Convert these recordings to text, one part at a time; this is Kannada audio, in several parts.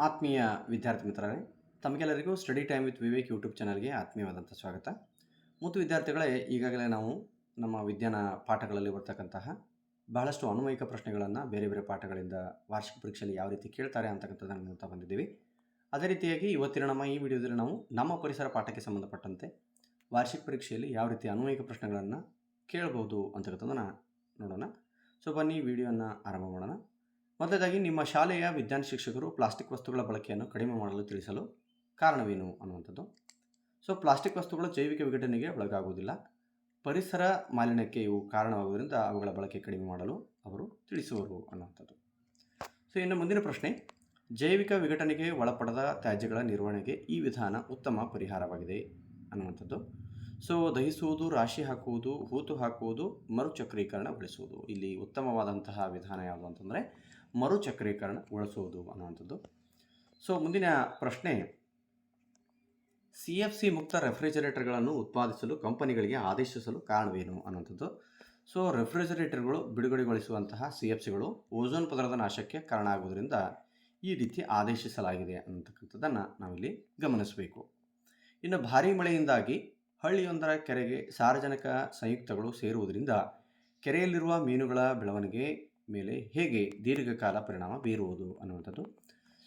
ಆತ್ಮೀಯ ವಿದ್ಯಾರ್ಥಿ ಮಿತ್ರರೇ, ತಮಗೆಲ್ಲರಿಗೂ study time with Vivek YouTube ಚಾನಲ್ಗೆ ಆತ್ಮೀಯವಾದಂಥ ಸ್ವಾಗತ. ಮತ್ತು ವಿದ್ಯಾರ್ಥಿಗಳೇ, ಈಗಾಗಲೇ ನಾವು ನಮ್ಮ ವಿಜ್ಞಾನ ಪಾಠಗಳಲ್ಲಿ ಬರ್ತಕ್ಕಂತಹ ಬಹಳಷ್ಟು ಅನ್ವಯಿಕ ಪ್ರಶ್ನೆಗಳನ್ನು ಬೇರೆ ಬೇರೆ ಪಾಠಗಳಿಂದ ವಾರ್ಷಿಕ ಪರೀಕ್ಷೆಯಲ್ಲಿ ಯಾವ ರೀತಿ ಕೇಳ್ತಾರೆ ಅಂತಕ್ಕಂಥದ್ದನ್ನು ನೋಡ್ತಾ ಬಂದಿದ್ದೀವಿ. ಅದೇ ರೀತಿಯಾಗಿ ಇವತ್ತಿನ ನಮ್ಮ ಈ ವಿಡಿಯೋದಲ್ಲಿ ನಾವು ನಮ್ಮ ಪರಿಸರ ಪಾಠಕ್ಕೆ ಸಂಬಂಧಪಟ್ಟಂತೆ ವಾರ್ಷಿಕ ಪರೀಕ್ಷೆಯಲ್ಲಿ ಯಾವ ರೀತಿ ಅನ್ವಯಿಕ ಪ್ರಶ್ನೆಗಳನ್ನು ಕೇಳಬಹುದು ಅಂತಕ್ಕಂಥದ್ದನ್ನು ನೋಡೋಣ. ಸೊ ಬನ್ನಿ ವಿಡಿಯೋನ ಆರಂಭ ಮಾಡೋಣ. ಮೊದಲದಾಗಿ, ನಿಮ್ಮ ಶಾಲೆಯ ವಿಜ್ಞಾನ ಶಿಕ್ಷಕರು ಪ್ಲಾಸ್ಟಿಕ್ ವಸ್ತುಗಳ ಬಳಕೆಯನ್ನು ಕಡಿಮೆ ಮಾಡಲು ತಿಳಿಸಲು ಕಾರಣವೇನು ಅನ್ನುವಂಥದ್ದು. ಸೊ ಪ್ಲಾಸ್ಟಿಕ್ ವಸ್ತುಗಳು ಜೈವಿಕ ವಿಘಟನೆಗೆ ಒಳಗಾಗುವುದಿಲ್ಲ, ಪರಿಸರ ಮಾಲಿನ್ಯಕ್ಕೆ ಇವು ಕಾರಣವಾಗುವುದರಿಂದ ಅವುಗಳ ಬಳಕೆ ಕಡಿಮೆ ಮಾಡಲು ಅವರು ತಿಳಿಸುವರು ಅನ್ನುವಂಥದ್ದು. ಸೊ ಇನ್ನು ಮುಂದಿನ ಪ್ರಶ್ನೆ, ಜೈವಿಕ ವಿಘಟನೆಗೆ ಒಳಪಡದ ತ್ಯಾಜ್ಯಗಳ ನಿರ್ವಹಣೆಗೆ ಈ ವಿಧಾನ ಉತ್ತಮ ಪರಿಹಾರವಾಗಿದೆ ಅನ್ನುವಂಥದ್ದು. ಸೊ ದಹಿಸುವುದು, ರಾಶಿ ಹಾಕುವುದು, ಹೂತು ಹಾಕುವುದು, ಮರುಚಕ್ರೀಕರಣಗೊಳಿಸುವುದು. ಇಲ್ಲಿ ಉತ್ತಮವಾದಂತಹ ವಿಧಾನ ಯಾವುದು ಅಂತಂದರೆ ಮರುಚಕ್ರೀಕರಣಗೊಳಿಸುವುದು ಅನ್ನುವಂಥದ್ದು. ಸೊ ಮುಂದಿನ ಪ್ರಶ್ನೆ, CFC ಮುಕ್ತ ರೆಫ್ರಿಜರೇಟರ್ಗಳನ್ನು ಉತ್ಪಾದಿಸಲು ಕಂಪನಿಗಳಿಗೆ ಆದೇಶಿಸಲು ಕಾರಣವೇನು ಅನ್ನುವಂಥದ್ದು. ಸೊ ರೆಫ್ರಿಜರೇಟರ್ಗಳು ಬಿಡುಗಡೆಗೊಳಿಸುವಂತಹ CFCಗಳು ಓಝೋನ್ ಪದರದ ನಾಶಕ್ಕೆ ಕಾರಣ ಆಗುವುದರಿಂದ ಈ ರೀತಿ ಆದೇಶಿಸಲಾಗಿದೆ ಅನ್ನತಕ್ಕಂಥದ್ದನ್ನು ನಾವಿಲ್ಲಿ ಗಮನಿಸಬೇಕು. ಇನ್ನು ಭಾರೀ ಮಳೆಯಿಂದಾಗಿ ಹಳ್ಳಿಯೊಂದರ ಕೆರೆಗೆ ಸಾರ್ವಜನಿಕ ಸಂಯುಕ್ತಗಳು ಸೇರುವುದರಿಂದ ಕೆರೆಯಲ್ಲಿರುವ ಮೀನುಗಳ ಬೆಳವಣಿಗೆ ಮೇಲೆ ಹೇಗೆ ದೀರ್ಘಕಾಲ ಪರಿಣಾಮ ಬೀರುವುದು ಅನ್ನುವಂಥದ್ದು.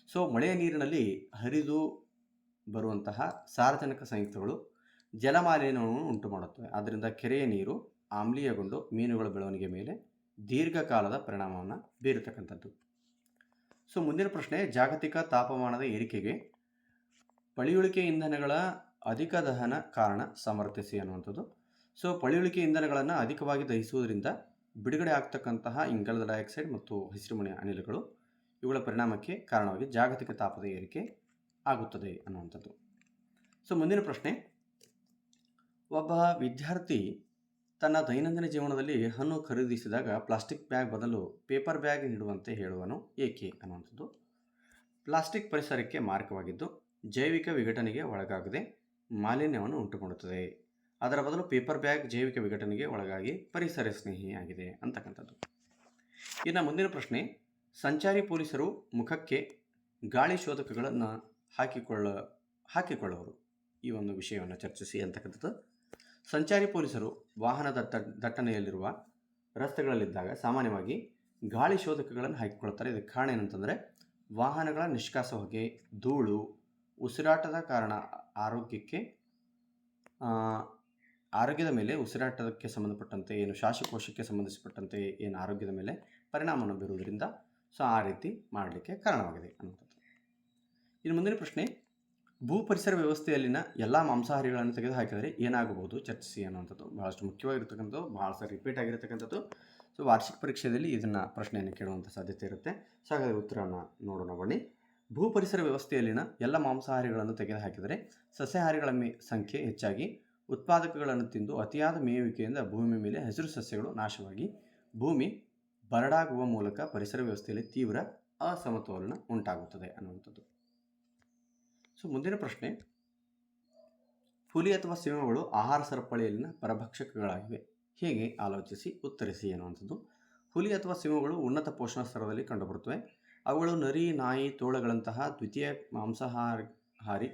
ಸೊ ಮಳೆಯ ನೀರಿನಲ್ಲಿ ಹರಿದು ಬರುವಂತಹ ಸಾರ್ವಜನಿಕ ಸಂಯುಕ್ತಗಳು ಜಲಮಾಲಿನ್ಯವನ್ನು ಉಂಟು ಮಾಡುತ್ತವೆ. ಆದ್ದರಿಂದ ಕೆರೆಯ ನೀರು ಆಮ್ಲೀಯಗೊಂಡು ಮೀನುಗಳ ಬೆಳವಣಿಗೆ ಮೇಲೆ ದೀರ್ಘಕಾಲದ ಪರಿಣಾಮವನ್ನು ಬೀರತಕ್ಕಂಥದ್ದು. ಸೊ ಮುಂದಿನ ಪ್ರಶ್ನೆ, ಜಾಗತಿಕ ತಾಪಮಾನದ ಏರಿಕೆಗೆ ಪಳೆಯುಳಿಕೆ ಇಂಧನಗಳ ಅಧಿಕ ದಹನ ಕಾರಣ ಸಮರ್ಥಿಸಿ ಅನ್ನುವಂಥದ್ದು. ಸೊ ಪಳೆಯುಳಿಕೆ ಇಂಧನಗಳನ್ನು ಅಧಿಕವಾಗಿ ದಹಿಸುವುದರಿಂದ ಬಿಡುಗಡೆ ಆಗ್ತಕ್ಕಂತಹ ಇಂಗಾಲದ ಡೈಆಕ್ಸೈಡ್ ಮತ್ತು ಹಸಿರುಮನೆ ಅನಿಲಗಳು ಇವುಗಳ ಪರಿಣಾಮಕ್ಕೆ ಕಾರಣವಾಗಿ ಜಾಗತಿಕ ತಾಪದ ಏರಿಕೆ ಆಗುತ್ತದೆ ಅನ್ನುವಂಥದ್ದು. ಸೊ ಮುಂದಿನ ಪ್ರಶ್ನೆ, ಒಬ್ಬ ವಿದ್ಯಾರ್ಥಿ ತನ್ನ ದೈನಂದಿನ ಜೀವನದಲ್ಲಿ ಹಣ್ಣು ಖರೀದಿಸಿದಾಗ ಪ್ಲಾಸ್ಟಿಕ್ ಬ್ಯಾಗ್ ಬದಲು ಪೇಪರ್ ಬ್ಯಾಗ್ ನೀಡುವಂತೆ ಹೇಳುವನು ಏಕೆ ಅನ್ನುವಂಥದ್ದು. ಪ್ಲಾಸ್ಟಿಕ್ ಪರಿಸರಕ್ಕೆ ಮಾರಕವಾಗಿದ್ದು ಜೈವಿಕ ವಿಘಟನೆಗೆ ಒಳಗಾಗದೆ ಮಾಲಿನ್ಯವನ್ನು ಉಂಟುಮಾಡುತ್ತದೆ. ಅದರ ಬದಲು ಪೇಪರ್ ಬ್ಯಾಗ್ ಜೈವಿಕ ವಿಘಟನೆಗೆ ಒಳಗಾಗಿ ಪರಿಸರ ಸ್ನೇಹಿಯಾಗಿದೆ ಅಂತಕ್ಕಂಥದ್ದು. ಇನ್ನು ಮುಂದಿನ ಪ್ರಶ್ನೆ, ಸಂಚಾರಿ ಪೊಲೀಸರು ಮುಖಕ್ಕೆ ಗಾಳಿ ಶೋಧಕಗಳನ್ನು ಹಾಕಿಕೊಳ್ಳುವರು. ಈ ಒಂದು ವಿಷಯವನ್ನು ಚರ್ಚಿಸಿ ಅಂತಕ್ಕಂಥದ್ದು. ಸಂಚಾರಿ ಪೊಲೀಸರು ವಾಹನ ದಟ್ಟಣೆಯಲ್ಲಿರುವ ರಸ್ತೆಗಳಲ್ಲಿದ್ದಾಗ ಸಾಮಾನ್ಯವಾಗಿ ಗಾಳಿ ಶೋಧಕಗಳನ್ನು ಹಾಕಿಕೊಳ್ತಾರೆ. ಇದಕ್ಕೆ ಕಾರಣ ಏನಂತಂದರೆ, ವಾಹನಗಳ ನಿಷ್ಕಾಸ ಹೊಗೆ, ಧೂಳು, ಉಸಿರಾಟದ ಕಾರಣ ಆರೋಗ್ಯದ ಮೇಲೆ, ಉಸಿರಾಟಕ್ಕೆ ಸಂಬಂಧಪಟ್ಟಂತೆ ಏನು ಶ್ವಾಸಕೋಶಕ್ಕೆ ಸಂಬಂಧಿಸಿಪಟ್ಟಂತೆ ಏನು ಆರೋಗ್ಯದ ಮೇಲೆ ಪರಿಣಾಮವನ್ನು ಬೀರುವುದರಿಂದ ಸೊ ಆ ರೀತಿ ಮಾಡಲಿಕ್ಕೆ ಕಾರಣವಾಗಿದೆ ಅನ್ನುವಂಥದ್ದು. ಇನ್ನು ಮುಂದಿನ ಪ್ರಶ್ನೆ, ಭೂ ಪರಿಸರ ವ್ಯವಸ್ಥೆಯಲ್ಲಿನ ಎಲ್ಲ ಮಾಂಸಾಹಾರಿಗಳನ್ನು ತೆಗೆದುಹಾಕಿದರೆ ಏನಾಗಬಹುದು ಚರ್ಚಿಸಿ ಅನ್ನುವಂಥದ್ದು. ಭಾಳಷ್ಟು ಮುಖ್ಯವಾಗಿರ್ತಕ್ಕಂಥದ್ದು, ಭಾಳ ಸಾರಿ ರಿಪೀಟ್ ಆಗಿರ್ತಕ್ಕಂಥದ್ದು. ಸೊ ವಾರ್ಷಿಕ ಪರೀಕ್ಷೆಯಲ್ಲಿ ಇದನ್ನು ಪ್ರಶ್ನೆಯನ್ನು ಕೇಳುವಂಥ ಸಾಧ್ಯತೆ ಇರುತ್ತೆ. ಸೊ ಹಾಗಾದರೆ ಉತ್ತರವನ್ನು ನೋಡೋಣ ಬನ್ನಿ. ಭೂ ಪರಿಸರ ವ್ಯವಸ್ಥೆಯಲ್ಲಿನ ಎಲ್ಲ ಮಾಂಸಾಹಾರಿಗಳನ್ನು ತೆಗೆದುಹಾಕಿದರೆ ಸಸ್ಯಾಹಾರಿಗಳ ಸಂಖ್ಯೆ ಹೆಚ್ಚಾಗಿ ಉತ್ಪಾದಕಗಳನ್ನು ತಿಂದು ಅತಿಯಾದ ಮೇಯುವಿಕೆಯಿಂದ ಭೂಮಿ ಮೇಲೆ ಹಸಿರು ಸಸ್ಯಗಳು ನಾಶವಾಗಿ ಭೂಮಿ ಬರಡಾಗುವ ಮೂಲಕ ಪರಿಸರ ವ್ಯವಸ್ಥೆಯಲ್ಲಿ ತೀವ್ರ ಅಸಮತೋಲನ ಉಂಟಾಗುತ್ತದೆ ಅನ್ನುವಂಥದ್ದು. ಸೊ ಮುಂದಿನ ಪ್ರಶ್ನೆ, ಹುಲಿ ಅಥವಾ ಸಿಂಹಗಳು ಆಹಾರ ಸರಪಳಿಯಲ್ಲಿನ ಪರಭಕ್ಷಕಗಳಾಗಿವೆ, ಹೇಗೆ ಆಲೋಚಿಸಿ ಉತ್ತರಿಸಿ ಅನ್ನುವಂಥದ್ದು. ಹುಲಿ ಅಥವಾ ಸಿಂಹಗಳು ಉನ್ನತ ಪೋಷಣ ಸ್ತರದಲ್ಲಿ ಕಂಡುಬರುತ್ತವೆ. ಅವುಗಳು ನರಿ, ನಾಯಿ, ತೋಳಗಳಂತಹ ದ್ವಿತೀಯ ಮಾಂಸಾಹಾರಿ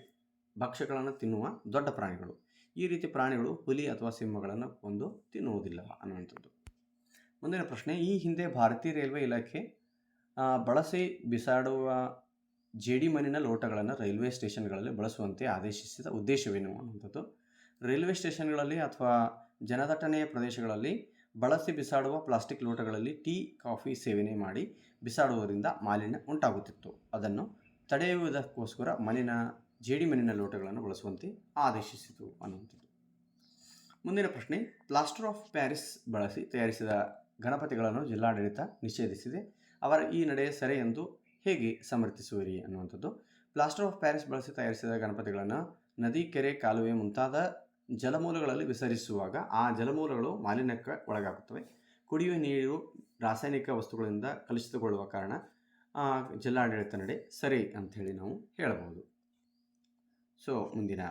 ಭಕ್ಷ್ಯಗಳನ್ನು ತಿನ್ನುವ ದೊಡ್ಡ ಪ್ರಾಣಿಗಳು. ಈ ರೀತಿ ಪ್ರಾಣಿಗಳು ಹುಲಿ ಅಥವಾ ಸಿಂಹಗಳನ್ನು ಕೊಂದು ತಿನ್ನುವುದಿಲ್ಲ ಅನ್ನುವಂಥದ್ದು. ಮುಂದಿನ ಪ್ರಶ್ನೆ, ಈ ಹಿಂದೆ ಭಾರತೀಯ ರೈಲ್ವೆ ಇಲಾಖೆ ಬಳಸಿ ಬಿಸಾಡುವ ಜೇಡಿಮಣ್ಣಿನ ಲೋಟಗಳನ್ನು ರೈಲ್ವೆ ಸ್ಟೇಷನ್ಗಳಲ್ಲಿ ಬಳಸುವಂತೆ ಆದೇಶಿಸಿದ ಉದ್ದೇಶವೇನು ಅನ್ನುವಂಥದ್ದು. ರೈಲ್ವೆ ಸ್ಟೇಷನ್ಗಳಲ್ಲಿ ಅಥವಾ ಜನದಟ್ಟಣೆಯ ಪ್ರದೇಶಗಳಲ್ಲಿ ಬಳಸಿ ಬಿಸಾಡುವ ಪ್ಲಾಸ್ಟಿಕ್ ಲೋಟಗಳಲ್ಲಿ ಟೀ, ಕಾಫಿ ಸೇವನೆ ಮಾಡಿ ಬಿಸಾಡುವುದರಿಂದ ಮಾಲಿನ್ಯ ಉಂಟಾಗುತ್ತಿತ್ತು. ಅದನ್ನು ತಡೆಯುವುದಕ್ಕೋಸ್ಕರ ಜೇಡಿಮಣ್ಣಿನ ಲೋಟಗಳನ್ನು ಬಳಸುವಂತೆ ಆದೇಶಿಸಿತು ಅನ್ನುವಂಥದ್ದು. ಮುಂದಿನ ಪ್ರಶ್ನೆ, ಪ್ಲಾಸ್ಟರ್ ಆಫ್ ಪ್ಯಾರಿಸ್ ಬಳಸಿ ತಯಾರಿಸಿದ ಗಣಪತಿಗಳನ್ನು ಜಿಲ್ಲಾಡಳಿತ ನಿಷೇಧಿಸಿದೆ. ಅವರ ಈ ನಡೆ ಸರಿ ಎಂದು ಹೇಗೆ ಸಮರ್ಥಿಸುವಿರಿ ಅನ್ನುವಂಥದ್ದು. ಪ್ಲಾಸ್ಟರ್ ಆಫ್ ಪ್ಯಾರಿಸ್ ಬಳಸಿ ತಯಾರಿಸಿದ ಗಣಪತಿಗಳನ್ನು ನದಿ, ಕೆರೆ, ಕಾಲುವೆ ಮುಂತಾದ ಜಲಮೂಲಗಳಲ್ಲಿ ವಿಸರ್ಜಿಸುವಾಗ ಆ ಜಲಮೂಲಗಳು ಮಾಲಿನ್ಯಕ್ಕೆ ಒಳಗಾಗುತ್ತವೆ. ಕುಡಿಯುವ ನೀರು ರಾಸಾಯನಿಕ ವಸ್ತುಗಳಿಂದ ಕಲುಷಿತಗೊಳ್ಳುವ ಕಾರಣ ಜಿಲ್ಲಾಡಳಿತ ನಡೆ ಸರಿ ಅಂಥೇಳಿ ನಾವು ಹೇಳಬಹುದು. ಸೊ ಮುಂದಿನ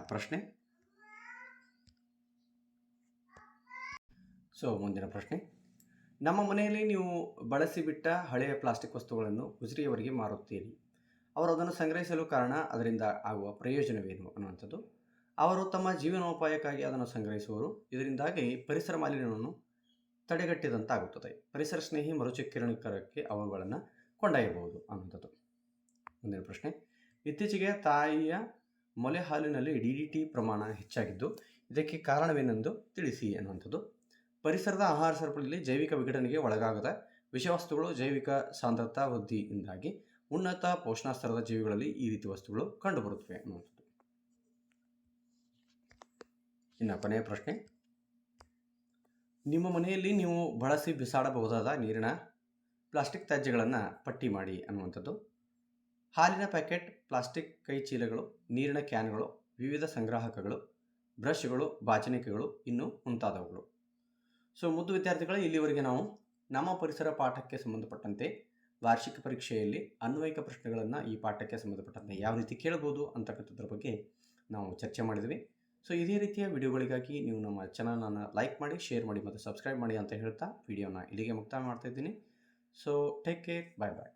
ಪ್ರಶ್ನೆ, ನಮ್ಮ ಮನೆಯಲ್ಲಿ ನೀವು ಬಳಸಿಬಿಟ್ಟ ಹಳೆಯ ಪ್ಲಾಸ್ಟಿಕ್ ವಸ್ತುಗಳನ್ನು ಗುಜರಿಯವರಿಗೆ ಮಾರುತ್ತೀರಿ. ಅವರು ಅದನ್ನು ಸಂಗ್ರಹಿಸಲು ಕಾರಣ ಅದರಿಂದ ಆಗುವ ಪ್ರಯೋಜನವೇನು ಅನ್ನುವಂಥದ್ದು. ಅವರು ತಮ್ಮ ಜೀವನೋಪಾಯಕ್ಕಾಗಿ ಅದನ್ನು ಸಂಗ್ರಹಿಸುವರು. ಇದರಿಂದಾಗಿ ಪರಿಸರ ಮಾಲಿನ್ಯವನ್ನು ತಡೆಗಟ್ಟಿದಂತಾಗುತ್ತದೆ. ಪರಿಸರ ಸ್ನೇಹಿ ಮರುಚಕ್ರೀಕರಣಕ್ಕೆ ಅವುಗಳನ್ನು ಕೊಂಡೊಯ್ಯಬಹುದು ಅನ್ನುವಂಥದ್ದು. ಮುಂದಿನ ಪ್ರಶ್ನೆ, ಇತ್ತೀಚೆಗೆ ತಾಯಿಯ ಮೊಲೆ ಹಾಲಿನಲ್ಲಿ DDT ಪ್ರಮಾಣ ಹೆಚ್ಚಾಗಿದ್ದು ಇದಕ್ಕೆ ಕಾರಣವೇನೆಂದು ತಿಳಿಸಿ ಅನ್ನುವಂಥದ್ದು. ಪರಿಸರದ ಆಹಾರ ಸರಪಳಿಯಲ್ಲಿ ಜೈವಿಕ ವಿಘಟನೆಗೆ ಒಳಗಾಗದ ವಿಷವಸ್ತುಗಳು ಜೈವಿಕ ಸಾಂದ್ರತಾ ವೃದ್ಧಿಯಿಂದಾಗಿ ಉನ್ನತ ಪೋಷಣಾಸ್ತರದ ಜೀವಿಗಳಲ್ಲಿ ಈ ರೀತಿ ವಸ್ತುಗಳು ಕಂಡುಬರುತ್ತವೆ ಅನ್ನುವಂಥದ್ದು. ಇನ್ನು ಕೊನೆಯ ಪ್ರಶ್ನೆ, ನಿಮ್ಮ ಮನೆಯಲ್ಲಿ ನೀವು ಬಳಸಿ ಬಿಸಾಡಬಹುದಾದ ನೀರಿನ ಪ್ಲಾಸ್ಟಿಕ್ ತ್ಯಾಜ್ಯಗಳನ್ನು ಪಟ್ಟಿ ಮಾಡಿ ಅನ್ನುವಂಥದ್ದು. ಹಾಲಿನ ಪ್ಯಾಕೆಟ್, ಪ್ಲಾಸ್ಟಿಕ್ ಕೈ ಚೀಲಗಳು, ನೀರಿನ ಕ್ಯಾನ್ಗಳು, ವಿವಿಧ ಸಂಗ್ರಾಹಕಗಳು, ಬ್ರಷ್ಗಳು, ಬಾಚಣಿಕೆಗಳು, ಇನ್ನೂ ಮುಂತಾದವುಗಳು. ಸೊ ಮುದ್ದು ವಿದ್ಯಾರ್ಥಿಗಳೇ, ಇಲ್ಲಿವರೆಗೆ ನಾವು ನಮ್ಮ ಪರಿಸರ ಪಾಠಕ್ಕೆ ಸಂಬಂಧಪಟ್ಟಂತೆ ವಾರ್ಷಿಕ ಪರೀಕ್ಷೆಯಲ್ಲಿ ಅನ್ವಯಿಕ ಪ್ರಶ್ನೆಗಳನ್ನು ಈ ಪಾಠಕ್ಕೆ ಸಂಬಂಧಪಟ್ಟಂತೆ ಯಾವ ರೀತಿ ಕೇಳಬಹುದು ಅಂತಕ್ಕಂಥದ್ರ ಬಗ್ಗೆ ನಾವು ಚರ್ಚೆ ಮಾಡಿದ್ವಿ. ಸೊ ಇದೇ ರೀತಿಯ ವಿಡಿಯೋಗಳಿಗಾಗಿ ನೀವು ನಮ್ಮ ಚಾನಲನ್ನು ಲೈಕ್ ಮಾಡಿ, ಶೇರ್ ಮಾಡಿ ಮತ್ತು ಸಬ್ಸ್ಕ್ರೈಬ್ ಮಾಡಿ ಅಂತ ಹೇಳ್ತಾ ವಿಡಿಯೋನ ಇಲ್ಲಿಗೆ ಮುಕ್ತಾಯ ಮಾಡ್ತಾ ಇದ್ದೀನಿ. ಸೊ ಟೇಕ್ ಕೇರ್, ಬಾಯ್ ಬಾಯ್.